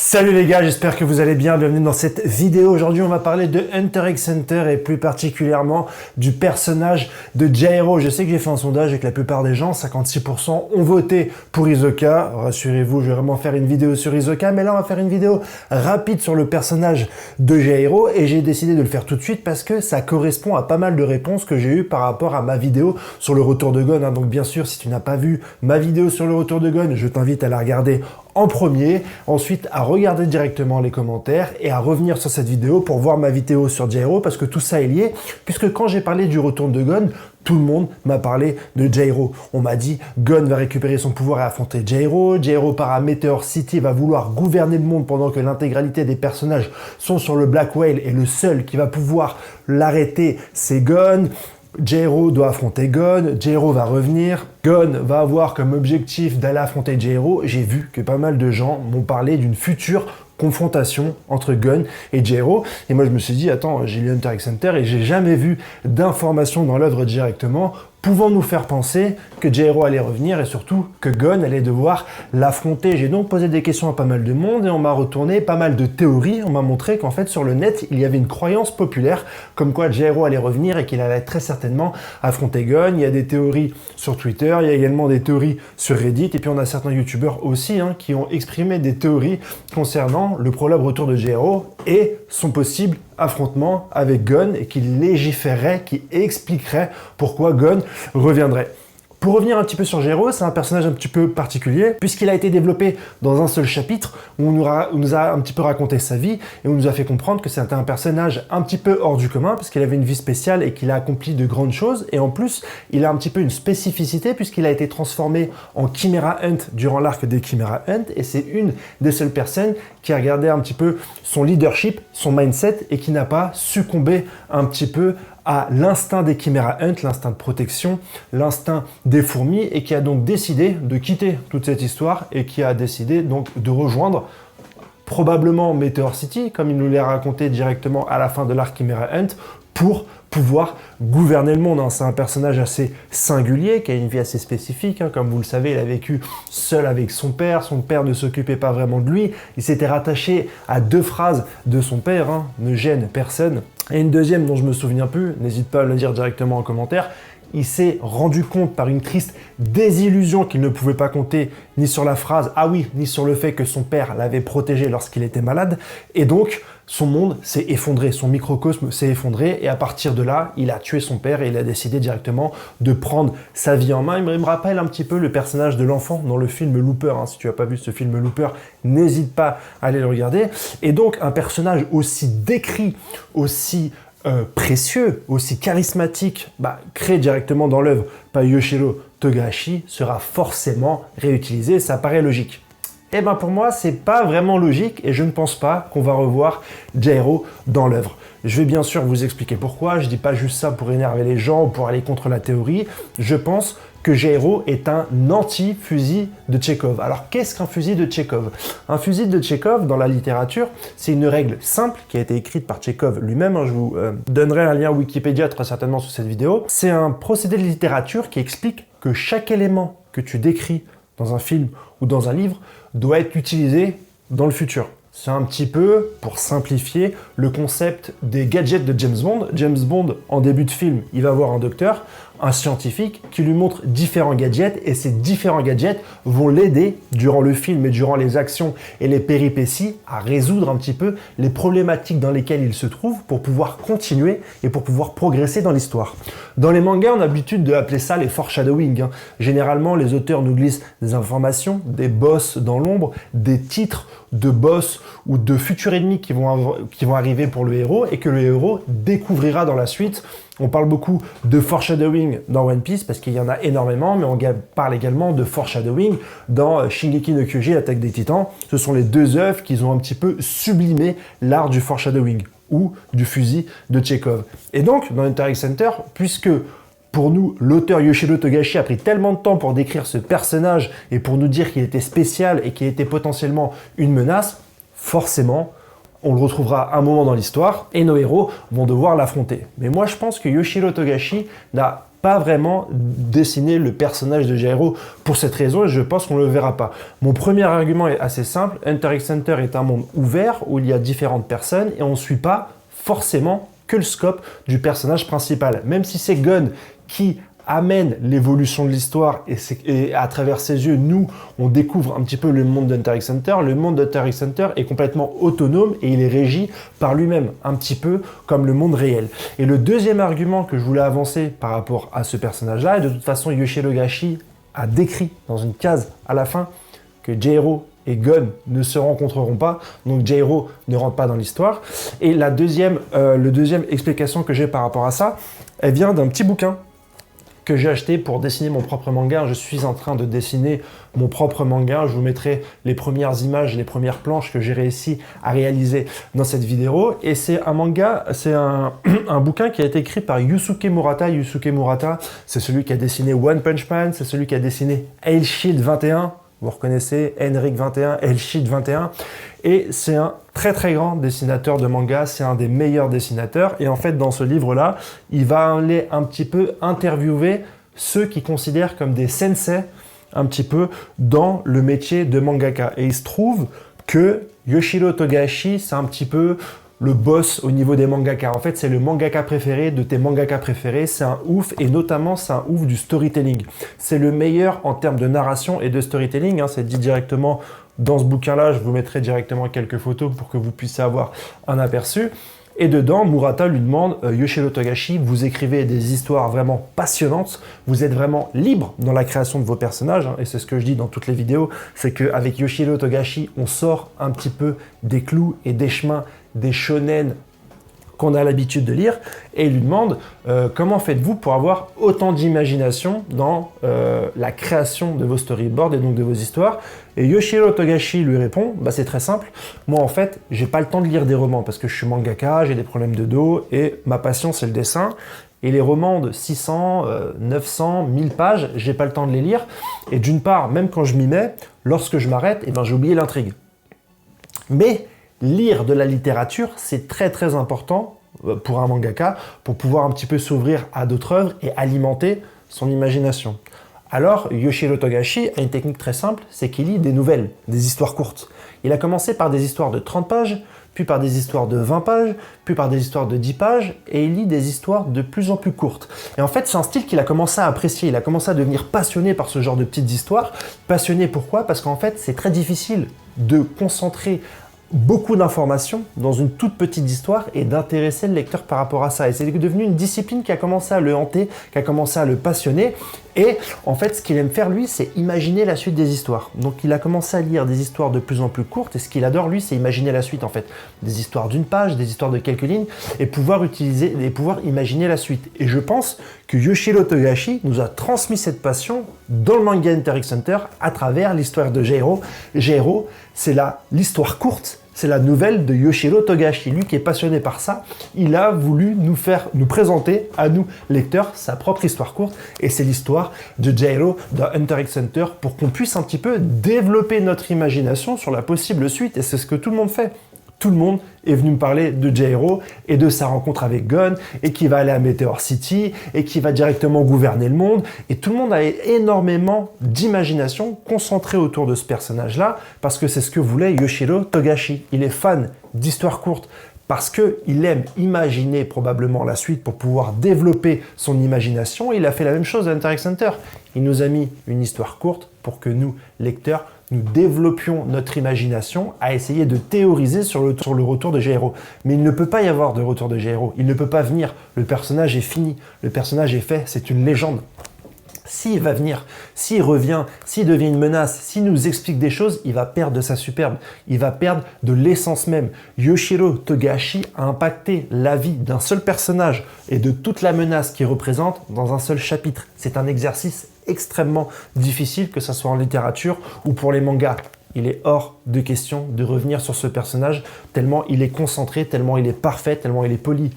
Salut les gars, j'espère que vous allez bien, bienvenue dans cette vidéo. Aujourd'hui on va parler de Hunter x Hunter et plus particulièrement du personnage de Jairo. Je sais que j'ai fait un sondage et que la plupart des gens, 56%, ont voté pour Hisoka. Rassurez-vous, je vais vraiment faire une vidéo sur Hisoka, mais là on va faire une vidéo rapide sur le personnage de Jairo et j'ai décidé de le faire tout de suite parce que ça correspond à pas mal de réponses que j'ai eues par rapport à ma vidéo sur le retour de Gon. Donc bien sûr, si tu n'as pas vu ma vidéo sur le retour de Gon, je t'invite à la regarder en premier, ensuite à regarder directement les commentaires et à revenir sur cette vidéo pour voir ma vidéo sur Jairo parce que tout ça est lié, puisque quand j'ai parlé du retour de Gon, tout le monde m'a parlé de Jairo. On m'a dit Gon va récupérer son pouvoir et affronter Jairo, Jairo part à Meteor City, va vouloir gouverner le monde pendant que l'intégralité des personnages sont sur le Black Whale et le seul qui va pouvoir l'arrêter c'est Gon. Jairo doit affronter Gon, Jairo va revenir, Gon va avoir comme objectif d'aller affronter Jairo. J'ai vu que pas mal de gens m'ont parlé d'une future confrontation entre Gon et Jairo. Et moi je me suis dit, attends, j'ai lu Hunter x Hunter et j'ai jamais vu d'informations dans l'œuvre directement pouvant nous faire penser que Jairo allait revenir et surtout que Gon allait devoir l'affronter. J'ai donc posé des questions à pas mal de monde et on m'a retourné pas mal de théories. On m'a montré qu'en fait sur le net, il y avait une croyance populaire comme quoi Jairo allait revenir et qu'il allait très certainement affronter Gon. Il y a des théories sur Twitter, il y a également des théories sur Reddit et puis on a certains youtubeurs aussi qui ont exprimé des théories concernant le probable retour de Jairo et son possible affrontement avec Gon et qui légiférerait, qui expliquerait pourquoi Gon reviendrait. Pour revenir un petit peu sur Jairo, c'est un personnage un petit peu particulier puisqu'il a été développé dans un seul chapitre où on nous a un petit peu raconté sa vie et on nous a fait comprendre que c'était un personnage un petit peu hors du commun parce qu'il avait une vie spéciale et qu'il a accompli de grandes choses et en plus il a un petit peu une spécificité puisqu'il a été transformé en Chimera Hunt durant l'arc des Chimera Hunt et c'est une des seules personnes qui a regardé un petit peu son leadership, son mindset et qui n'a pas succombé un petit peu à l'instinct des Chimera Hunt, l'instinct de protection, l'instinct des fourmis et qui a donc décidé de quitter toute cette histoire et qui a décidé donc de rejoindre probablement Meteor City, comme il nous l'a raconté directement à la fin de l'arc Chimera Hunt, pour pouvoir gouverner le monde. C'est un personnage assez singulier, qui a une vie assez spécifique. Comme vous le savez, il a vécu seul avec son père ne s'occupait pas vraiment de lui. Il s'était rattaché à 2 phrases de son père, ne gêne personne. Et une deuxième dont je me souviens plus, n'hésite pas à me le dire directement en commentaire, il s'est rendu compte par une triste désillusion qu'il ne pouvait pas compter ni sur la phrase « Ah oui », ni sur le fait que son père l'avait protégé lorsqu'il était malade. Et donc, son monde s'est effondré, son microcosme s'est effondré. Et à partir de là, il a tué son père et il a décidé directement de prendre sa vie en main. Il me rappelle un petit peu le personnage de l'enfant dans le film Looper. Si tu n'as pas vu ce film Looper, n'hésite pas à aller le regarder. Et donc, un personnage aussi décrit, aussi précieux, aussi charismatique, créé directement dans l'œuvre par Yoshiro Togashi, sera forcément réutilisé, ça paraît logique. Et pour moi, c'est pas vraiment logique et je ne pense pas qu'on va revoir Jairo dans l'œuvre. Je vais bien sûr vous expliquer pourquoi, je dis pas juste ça pour énerver les gens ou pour aller contre la théorie, je pense que Jairo est un anti-fusil de Tchekhov. Alors qu'est-ce qu'un fusil de Tchekhov? Un fusil de Tchekhov, dans la littérature, c'est une règle simple qui a été écrite par Tchekhov lui-même. Je vous donnerai un lien Wikipédia très certainement sous cette vidéo. C'est un procédé de littérature qui explique que chaque élément que tu décris dans un film ou dans un livre doit être utilisé dans le futur. C'est un petit peu, pour simplifier, le concept des gadgets de James Bond. James Bond, en début de film, il va voir un docteur, un scientifique, qui lui montre différents gadgets, et ces différents gadgets vont l'aider, durant le film et durant les actions et les péripéties, à résoudre un petit peu les problématiques dans lesquelles il se trouve pour pouvoir continuer et pour pouvoir progresser dans l'histoire. Dans les mangas, on a l'habitude d'appeler ça les foreshadowing. Généralement, les auteurs nous glissent des informations, des boss dans l'ombre, des titres de boss ou de futurs ennemis qui vont arriver pour le héros et que le héros découvrira dans la suite. On parle beaucoup de foreshadowing dans One Piece parce qu'il y en a énormément, mais on parle également de foreshadowing dans Shingeki no Kyojin, l'attaque des titans. Ce sont les 2 œuvres qui ont un petit peu sublimé l'art du foreshadowing ou du fusil de Tchekhov. Et donc, dans Hunter x Hunter, puisque pour nous, l'auteur Yoshiro Togashi a pris tellement de temps pour décrire ce personnage et pour nous dire qu'il était spécial et qu'il était potentiellement une menace, forcément, on le retrouvera un moment dans l'histoire et nos héros vont devoir l'affronter. Mais moi, je pense que Yoshiro Togashi n'a pas vraiment dessiner le personnage de Jairo pour cette raison et je pense qu'on ne le verra pas. Mon premier argument est assez simple. Hunter x Hunter est un monde ouvert où il y a différentes personnes et on ne suit pas forcément que le scope du personnage principal. Même si c'est Gon qui amène l'évolution de l'histoire et à travers ses yeux, nous, on découvre un petit peu le monde d'Hunter x Hunter. Le monde d'Hunter x Hunter est complètement autonome et il est régi par lui-même, un petit peu comme le monde réel. Et le deuxième argument que je voulais avancer par rapport à ce personnage-là, et de toute façon, Yoshiro Togashi a décrit dans une case à la fin que Jairo et Gon ne se rencontreront pas, donc Jairo ne rentre pas dans l'histoire. Et le deuxième explication que j'ai par rapport à ça, elle vient d'un petit bouquin que j'ai acheté pour dessiner mon propre manga. Je suis en train de dessiner mon propre manga. Je vous mettrai les premières images, les premières planches que j'ai réussi à réaliser dans cette vidéo. Et c'est un manga, c'est un bouquin qui a été écrit par Yusuke Murata. Yusuke Murata, c'est celui qui a dessiné One Punch Man, c'est celui qui a dessiné Hellshield 21. Vous reconnaissez Henrik 21, Hellshield 21. Et c'est un très très grand dessinateur de manga, c'est un des meilleurs dessinateurs. Et en fait, dans ce livre-là, il va aller un petit peu interviewer ceux qui considèrent comme des sensei, un petit peu, dans le métier de mangaka. Et il se trouve que Yoshiro Togashi, c'est un petit peu le boss au niveau des mangaka. En fait, c'est le mangaka préféré de tes mangaka préférés. C'est un ouf et notamment, c'est un ouf du storytelling. C'est le meilleur en termes de narration et de storytelling. Hein. C'est dit directement dans ce bouquin-là. Je vous mettrai directement quelques photos pour que vous puissiez avoir un aperçu. Et dedans, Murata lui demande Yoshiro Togashi, vous écrivez des histoires vraiment passionnantes, vous êtes vraiment libre dans la création de vos personnages, hein, et c'est ce que je dis dans toutes les vidéos, c'est qu'avec Yoshiro Togashi, on sort un petit peu des clous et des chemins des shonen qu'on a l'habitude de lire, et il lui demande comment faites-vous pour avoir autant d'imagination dans la création de vos storyboards et donc de vos histoires. Et Yoshiro Togashi lui répond, bah c'est très simple, moi en fait j'ai pas le temps de lire des romans parce que je suis mangaka, j'ai des problèmes de dos et ma passion c'est le dessin. Et les romans de 600, 900, 1000 pages, j'ai pas le temps de les lire. Et d'une part, même quand je m'y mets, lorsque je m'arrête, eh ben, j'ai oublié l'intrigue. Mais lire de la littérature, c'est très très important pour un mangaka, pour pouvoir un petit peu s'ouvrir à d'autres œuvres et alimenter son imagination. Alors, Yoshiro Togashi a une technique très simple, c'est qu'il lit des nouvelles, des histoires courtes. Il a commencé par des histoires de 30 pages, puis par des histoires de 20 pages, puis par des histoires de 10 pages, et il lit des histoires de plus en plus courtes. Et en fait, c'est un style qu'il a commencé à apprécier, il a commencé à devenir passionné par ce genre de petites histoires. Passionné pourquoi? Parce qu'en fait, c'est très difficile de concentrer beaucoup d'informations dans une toute petite histoire et d'intéresser le lecteur par rapport à ça. Et c'est devenu une discipline qui a commencé à le hanter, qui a commencé à le passionner. Et en fait, ce qu'il aime faire, lui, c'est imaginer la suite des histoires. Donc, il a commencé à lire des histoires de plus en plus courtes. Et ce qu'il adore, lui, c'est imaginer la suite, en fait. Des histoires d'une page, des histoires de quelques lignes, et pouvoir imaginer la suite. Et je pense que Yoshiro Togashi nous a transmis cette passion dans le manga Hunter x Hunter à travers l'histoire de Jairo. Jairo, c'est l'histoire courte. C'est la nouvelle de Yoshiro Togashi. Lui qui est passionné par ça, il a voulu nous présenter à nous, lecteurs, sa propre histoire courte. Et c'est l'histoire de Jairo dans Hunter x Hunter pour qu'on puisse un petit peu développer notre imagination sur la possible suite. Et c'est ce que tout le monde fait. Tout le monde est venu me parler de Jairo et de sa rencontre avec Gon et qui va aller à Meteor City et qui va directement gouverner le monde. Et tout le monde a énormément d'imagination concentrée autour de ce personnage-là parce que c'est ce que voulait Yoshiro Togashi. Il est fan d'histoires courtes parce qu'il aime imaginer probablement la suite pour pouvoir développer son imagination. Il a fait la même chose à Hunter x Hunter. Il nous a mis une histoire courte pour que nous, lecteurs, nous développions notre imagination à essayer de théoriser sur le retour de Jairo. Mais il ne peut pas y avoir de retour de Jairo. Il ne peut pas venir. Le personnage est fini. Le personnage est fait. C'est une légende. S'il va venir, s'il revient, s'il devient une menace, s'il nous explique des choses, il va perdre de sa superbe. Il va perdre de l'essence même. Yoshiro Togashi a impacté la vie d'un seul personnage et de toute la menace qu'il représente dans un seul chapitre. C'est un exercice extrêmement difficile, que ce soit en littérature ou pour les mangas. Il est hors de question de revenir sur ce personnage tellement il est concentré, tellement il est parfait, tellement il est poli.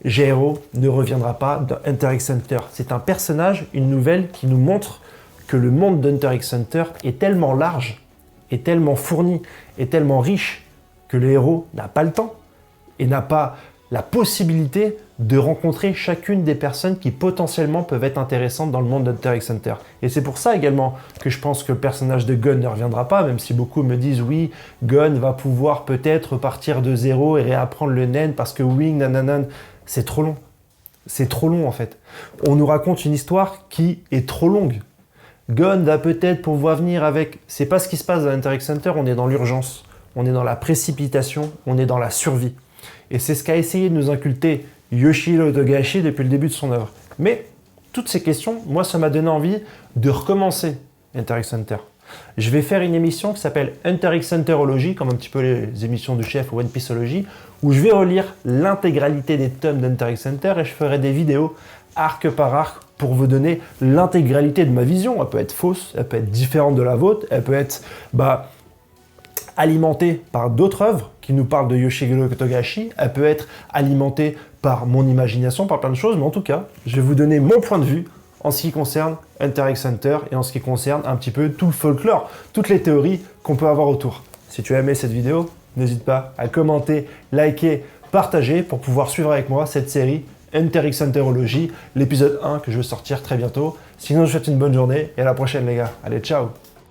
Jairo ne reviendra pas dans Hunter x Hunter. C'est un personnage, une nouvelle qui nous montre que le monde d'Hunter x Hunter est tellement large, est tellement fourni, est tellement riche que le héros n'a pas le temps et n'a pas la possibilité de rencontrer chacune des personnes qui potentiellement peuvent être intéressantes dans le monde d'Hunter x Hunter. Et c'est pour ça également que je pense que le personnage de Gon ne reviendra pas, même si beaucoup me disent oui, Gon va pouvoir peut-être repartir de zéro et réapprendre le nen parce que Wing, nanana, c'est trop long. C'est trop long en fait. On nous raconte une histoire qui est trop longue. Gon va peut-être pouvoir venir avec... C'est pas ce qui se passe dans Hunter x Hunter, on est dans l'urgence, on est dans la précipitation, on est dans la survie. Et c'est ce qu'a essayé de nous inculter Yoshihiro Togashi depuis le début de son œuvre. Mais toutes ces questions, moi, ça m'a donné envie de recommencer Hunter x Hunter. Je vais faire une émission qui s'appelle Hunter x Hunterology, comme un petit peu les émissions du chef ou One Pieceology, où je vais relire l'intégralité des tomes d'Hunter x Hunter et je ferai des vidéos arc par arc pour vous donner l'intégralité de ma vision. Elle peut être fausse, elle peut être différente de la vôtre, elle peut être alimentée par d'autres œuvres qui nous parlent de Yoshihiro Togashi, elle peut être alimentée par mon imagination, par plein de choses, mais en tout cas, je vais vous donner mon point de vue en ce qui concerne Hunter x Hunter et en ce qui concerne un petit peu tout le folklore, toutes les théories qu'on peut avoir autour. Si tu as aimé cette vidéo, n'hésite pas à commenter, liker, partager pour pouvoir suivre avec moi cette série Hunter x Hunterology, l'épisode 1 que je vais sortir très bientôt. Sinon, je vous souhaite une bonne journée et à la prochaine les gars. Allez, ciao!